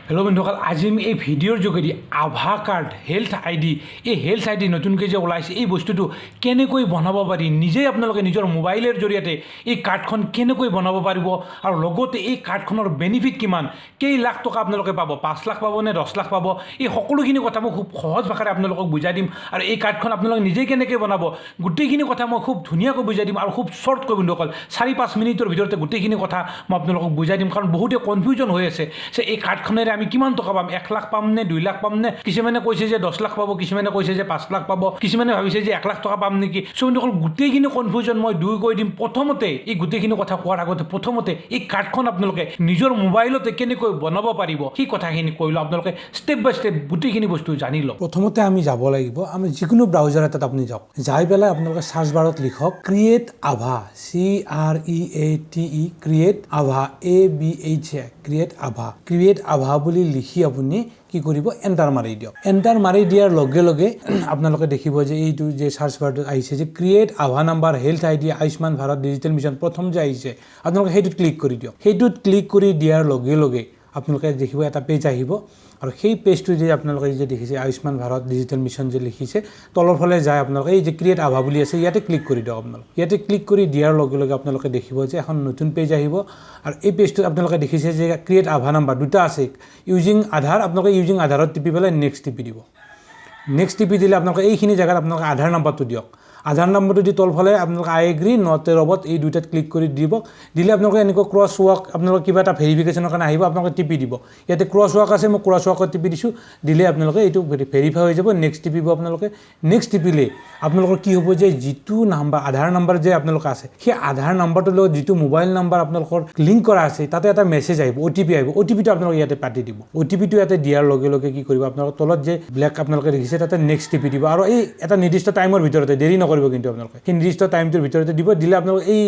Hello' বন্ধুসকল, আজি আমি এই ভিডিঅ'ৰ যোগেদি আভা কাৰ্ড হেল্থ আইডি নতুনকৈ যে ওলাইছে এই বস্তুটো কেনেকৈ বনাব পাৰি, নিজেই আপোনালোকে নিজৰ মোবাইলৰ জৰিয়তে এই কাৰ্ডখন কেনেকৈ বনাব পাৰিব আৰু লগতে এই কাৰ্ডখনৰ বেনিফিট কিমান, কেই লাখ টকা আপোনালোকে পাব, 5 লাখ পাব নে 10 লাখ পাব, এই সকলোখিনি কথা মই খুব সহজ ভাষাৰে আপোনালোকক বুজাই দিম। আৰু এই কাৰ্ডখন আপোনালোকে নিজেই কেনেকৈ বনাব গোটেইখিনি কথা মই খুব ধুনীয়াকৈ বুজাই দিম আৰু খুব শ্বৰ্টকৈ বন্ধুসকল 4-5 মিনিটৰ ভিতৰতে গোটেইখিনি কথা মই আপোনালোকক বুজাই দিম। কাৰণ বহুতে কনফিউজন হৈ আছে যে এই কাৰ্ডখনেৰে আমি কিমান টকা পাম, 1 লাখ পাম নে 2 লাখ পাম নে, কিছুমানে কৈছে যে 10 লাখ পাব, কিছুমানে কৈছে যে 5 লাখ পাব, কিছুমানে ভাবিছে যে 1 লাখ টকা পাম নেকি। বন্ধুসকল গোটেইখিনি কনফিউজন মই দূৰ কৰি দিম। প্ৰথমতে এই গোটেইখিনি কথা কোৱাৰ আগতে প্ৰথমতে এই কাৰ্ডখন আপোনালোকে নিজৰ মোবাইলতে কেনেকৈ বনাব পাৰিব সেই কথাখিনি কৈ লওঁ, আপোনালোকে ষ্টেপ বাই ষ্টেপ গোটেইখিনি বস্তু জানি লওক। প্ৰথমতে আমি যাব লাগিব, আমি যিকোনো ব্ৰাউজাৰ এটাত আপুনি যাওক, যাই পেলাই আপোনালোকে সাৰ্চ বাৰত লিখক ক্ৰিয়েট আভা, CREATE ক্ৰিয়েট আভা, ABHA ক্ৰিয়েট আভা বুলি লিখি আপুনি কি কৰিব, এণ্টাৰ মাৰি দিয়ক। এণ্টাৰ মাৰি দিয়াৰ লগে লগে আপোনালোকে দেখিব যে এইটো যে সাৰ্চ বাৰটো আহিছে যে ক্ৰিয়েট আভা number health ID Ayushman Bharat digital mission, প্ৰথম যে আহিছে আপোনালোকে সেইটোত ক্লিক কৰি দিয়ক। সেইটোত ক্লিক কৰি দিয়াৰ লগে লগে আপোনালোকে দেখিব এটা পেজ আহিব আৰু সেই পেজটো যে আপোনালোকে যে দেখিছে আয়ুষ্মান ভাৰত ডিজিটেল মিছন যে লিখিছে, তলৰ ফালে যায় আপোনালোকে এই যে ক্ৰিয়েট আভা বুলি আছে ইয়াতে ক্লিক কৰি দিয়ক। আপোনালোকে ইয়াতে ক্লিক কৰি দিয়াৰ লগে লগে আপোনালোকে দেখিব যে এখন নতুন পেজ আহিব আৰু এই পেজটোত আপোনালোকে দেখিছে যে ক্ৰিয়েট আভা নাম্বাৰ দুটা আছে, ইউজিং আধাৰ, আপোনালোকে ইউজিং আধাৰত টিপি পেলাই নেক্সট টিপি দিব। নেক্সট টিপি দিলে আপোনালোকে এইখিনি জেগাত আপোনালোকে আধাৰ নাম্বাৰটো দিয়ক। আধাৰ নাম্বাৰটো দি তলফালে আপোনালোকে আই এগ্ৰী নট এ ৰবট এই দুটাত ক্লিক কৰি দিব। দিলে আপোনালোকে এনেকুৱা ক্ৰছ ৱাক আপোনালোকে কিবা এটা ভেৰিফিকেশ্যনৰ কাৰণে আহিব, আপোনালোকে টিপি দিব। ইয়াতে ক্ৰছ ৱাক আছে, মই ক্ৰছ ৱাকত টিপি দিছোঁ। দিলে আপোনালোকে এইটো ভেৰিফাই হৈ যাব। নেক্সট টিপিব আপোনালোকে। নেক্সট টিপিলে আপোনালোকৰ কি হ'ব যে যিটো নাম্বাৰ আধাৰ নাম্বাৰ যে আপোনালোকৰ আছে সেই আধাৰ নাম্বাৰটোৰ লগত যিটো মোবাইল নাম্বাৰ আপোনালোকৰ লিংক কৰা আছে তাতে এটা মেছেজ আহিব, OTP আহিব। OTPটো আপোনালোকে ইয়াতে পাতি দিব। OTPটো ইয়াতে দিয়াৰ লগে লগে কি কৰিব, আপোনালোকৰ তলত যে ব্লেক আপোনালোকে দেখিছে তাতে নেক্সট টিপি দিব আৰু এই এটা নিৰ্দিষ্ট টাইমৰ ভিতৰতে, দেৰি নকৰিব কিন্তু আপোনালোকে সেই নিৰ্দিষ্ট টাইমটোৰ ভিতৰতে দিব। দিলে আপোনালোকে এই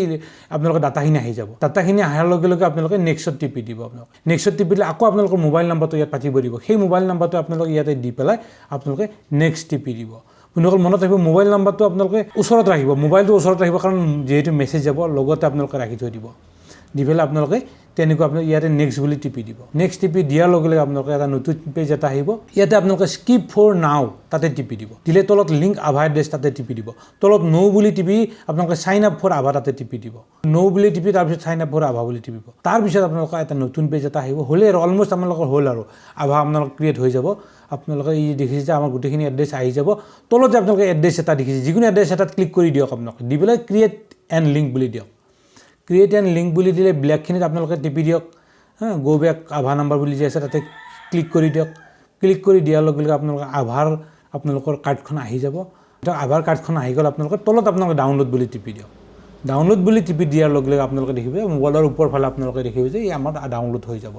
আপোনালোকৰ ডাটাখিনি আহি যাব। ডাটাখিনি অহাৰ লগে লগে আপোনালোকে নেক্সটত টিপি দিব। আপোনালোকে নেক্সটত টিপিলে আকৌ আপোনালোকৰ মোবাইল নাম্বাৰটো ইয়াত পাতিব দিব। সেই মোবাইল নাম্বাৰটো আপোনালোকে ইয়াতে দি পেলাই আপোনালোকে নেক্সট টিপি দিব। বন্ধুসকল মনত ৰাখিব, মোবাইল নাম্বাৰটো আপোনালোকে ওচৰত ৰাখিব, মোবাইলটো ওচৰত ৰাখিব, কাৰণ যিহেতু মেছেজ যাব লগতে আপোনালোকে ৰাখি থৈ দিব। দি পেলাই আপোনালোকে তেনেকুৱা আপোনালোকে ইয়াতে নেক্সট বুলি টিপি দিব। নেক্সট টিপি দিয়াৰ লগে লগে আপোনালোকে এটা নতুন পেজ এটা আহিব। ইয়াতে আপোনালোকে স্কিপ ফৰ নাও তাতে টিপি দিব। দিলে তলত লিংক আভা এড্ৰেছ তাতে টিপি দিব। তলত ন' বুলি টিপি আপোনালোকে চাইন আপ ফৰ আভা তাতে টিপি দিব। ন' বুলি টিপি তাৰপিছত চাইন আপ ফৰ আভা বুলি টিপিব। তাৰপিছত আপোনালোকৰ এটা নতুন পেজ এটা আহিব। হ'লে আৰু অলমষ্ট আপোনালোকৰ হ'ল আৰু আভা আপোনালোকৰ ক্ৰিয়েট হৈ যাব। আপোনালোকে এই দেখিছে যে আমাৰ গোটেইখিনি এড্ৰেছ আহি যাব। তলত যে আপোনালোকে এড্ৰেছ এটা দেখিছে, যিকোনো এড্ৰেছ এটাত ক্লিক কৰি দিয়ক। আপোনালোকে দি পেলাই ক্ৰিয়েট এণ্ড লিংক বুলি দিয়ক। ক্ৰিয়েট এণ্ড লিংক বুলি দিলে ব্লেকখিনিত আপোনালোকে টিপি দিয়ক। গো বেক আভা নাম্বাৰ বুলি যে আছে তাতে ক্লিক কৰি দিয়ক। ক্লিক কৰি দিয়াৰ লগে লগে আপোনালোকৰ কাৰ্ডখন আহি যাব। আধাৰ কাৰ্ডখন আহি গ'ল। আপোনালোকে তলত আপোনালোকে ডাউনলোড বুলি টিপি দিয়ক। ডাউনলোড বুলি টিপি দিয়াৰ লগে লগে আপোনালোকে দেখিব মোবাইলৰ ওপৰ ফালে আপোনালোকে দেখিব যে এই আমাৰ ডাউনলোড হৈ যাব।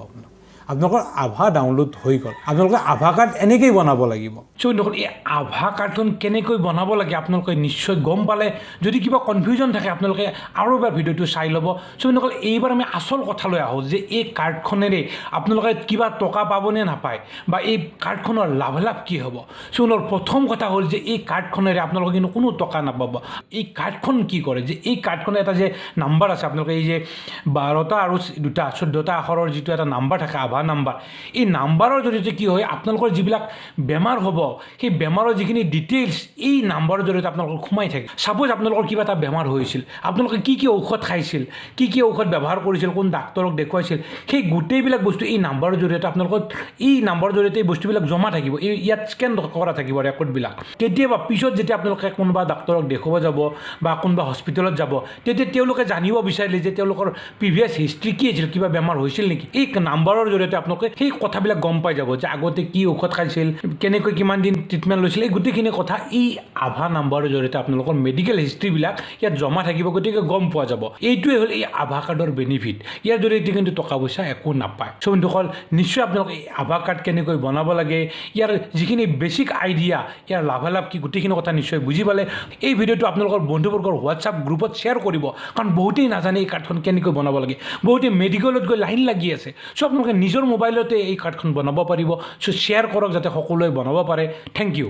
আপোনালোকৰ আভা ডাউনলোড হৈ গ'ল। আপোনালোকে আভা কাৰ্ড এনেকৈয়ে বনাব লাগিব। বন্ধুসকল এই আভা কাৰ্ডখন কেনেকৈ বনাব লাগে আপোনালোকে নিশ্চয় গম পালে। যদি কিবা কনফিউজন থাকে আপোনালোকে আৰু এবাৰ ভিডিঅ'টো চাই ল'ব। বন্ধুসকল এইবাৰ আমি আচল কথালৈ আহোঁ যে এই কাৰ্ডখনেৰে আপোনালোকে কিবা টকা পাবনে নাপায় বা এই কাৰ্ডখনৰ লাভালাভ কি হ'ব। বন্ধুসকল প্ৰথম কথা হ'ল যে এই কাৰ্ডখনেৰে আপোনালোকে কিন্তু কোনো টকা নাপাব। এই কাৰ্ডখন কি কৰে যে এই কাৰ্ডখনে এটা যে নাম্বাৰ আছে, আপোনালোকে এই যে 12টা আৰু 14টা আখৰৰ যিটো এটা নাম্বাৰ থাকে আভা নাম্বাৰ, এই নাম্বাৰৰ জৰিয়তে কি হয় আপোনালোকৰ যিবিলাক বেমাৰ হ'ব সেই বেমাৰৰ যিখিনি ডিটেইলছ এই নাম্বাৰৰ জৰিয়তে আপোনালোকৰ সোমাই থাকে। ছাপ'জ আপোনালোকৰ কিবা এটা বেমাৰ হৈছিল, আপোনালোকে কি ঔষধ খাইছিল, কি ঔষধ ব্যৱহাৰ কৰিছিল, কোন ডাক্তৰক দেখুৱাইছিল, সেই গোটেইবিলাক বস্তু এই নাম্বাৰৰ জৰিয়তে আপোনালোকৰ এই নাম্বাৰৰ জৰিয়তে এই বস্তুবিলাক জমা থাকিব। এই ইয়াত স্কেন কৰা থাকিব ৰেকৰ্ডবিলাক। কেতিয়াবা পিছত যেতিয়া আপোনালোকে কোনোবা ডাক্তৰক দেখুৱাব যাব বা কোনোবা হস্পিটেলত যাব, তেতিয়া তেওঁলোকে জানিব বিচাৰিলে যে তেওঁলোকৰ প্ৰিভিয়াছ হিষ্ট্ৰী কি আছিল, কিবা বেমাৰ হৈছিল নেকি, এই নাম্বাৰৰ জৰিয়তে আপোনালোকে সেই কথাবিলাক গম পাই যাব যে আগতে কি ঔষধ খাইছিল, কেনেকৈ কিমান দিন ট্ৰিটমেণ্ট লৈছিল, এই গোটেইখিনি কথা এই আভা নাম্বাৰৰ জৰিয়তে আপোনালোকৰ মেডিকেল হিষ্ট্ৰীবিলাক ইয়াত জমা থাকিব। গতিকে গম পোৱা যাব। এইটোৱে হ'ল এই আভা কাৰ্ডৰ বেনিফিট। ইয়াৰ জৰিয়তে কিন্তু টকা পইচা একো নাপায়। বন্ধুসকল নিশ্চয় আপোনালোকে এই আভা কাৰ্ড কেনেকৈ বনাব লাগে, ইয়াৰ যিখিনি বেছিক আইডিয়া, ইয়াৰ লাভালাভ কি, গোটেইখিনি কথা নিশ্চয় বুজি পালে। এই ভিডিঅ'টো আপোনালোকৰ বন্ধুবৰ্গৰ হোৱাটছআপ গ্ৰুপত শ্বেয়াৰ কৰিব, কাৰণ বহুতেই নাজানে এই কাৰ্ডখন কেনেকৈ বনাব লাগে। বহুতেই মেডিকেলত গৈ লাইন লাগি আছে। আপোনালোকে নিজৰ মোবাইলতে এই কাৰ্ডখন বনাব পাৰিব। শ্বেয়াৰ কৰক যাতে সকলোৱে বনাব পাৰে। Thank U.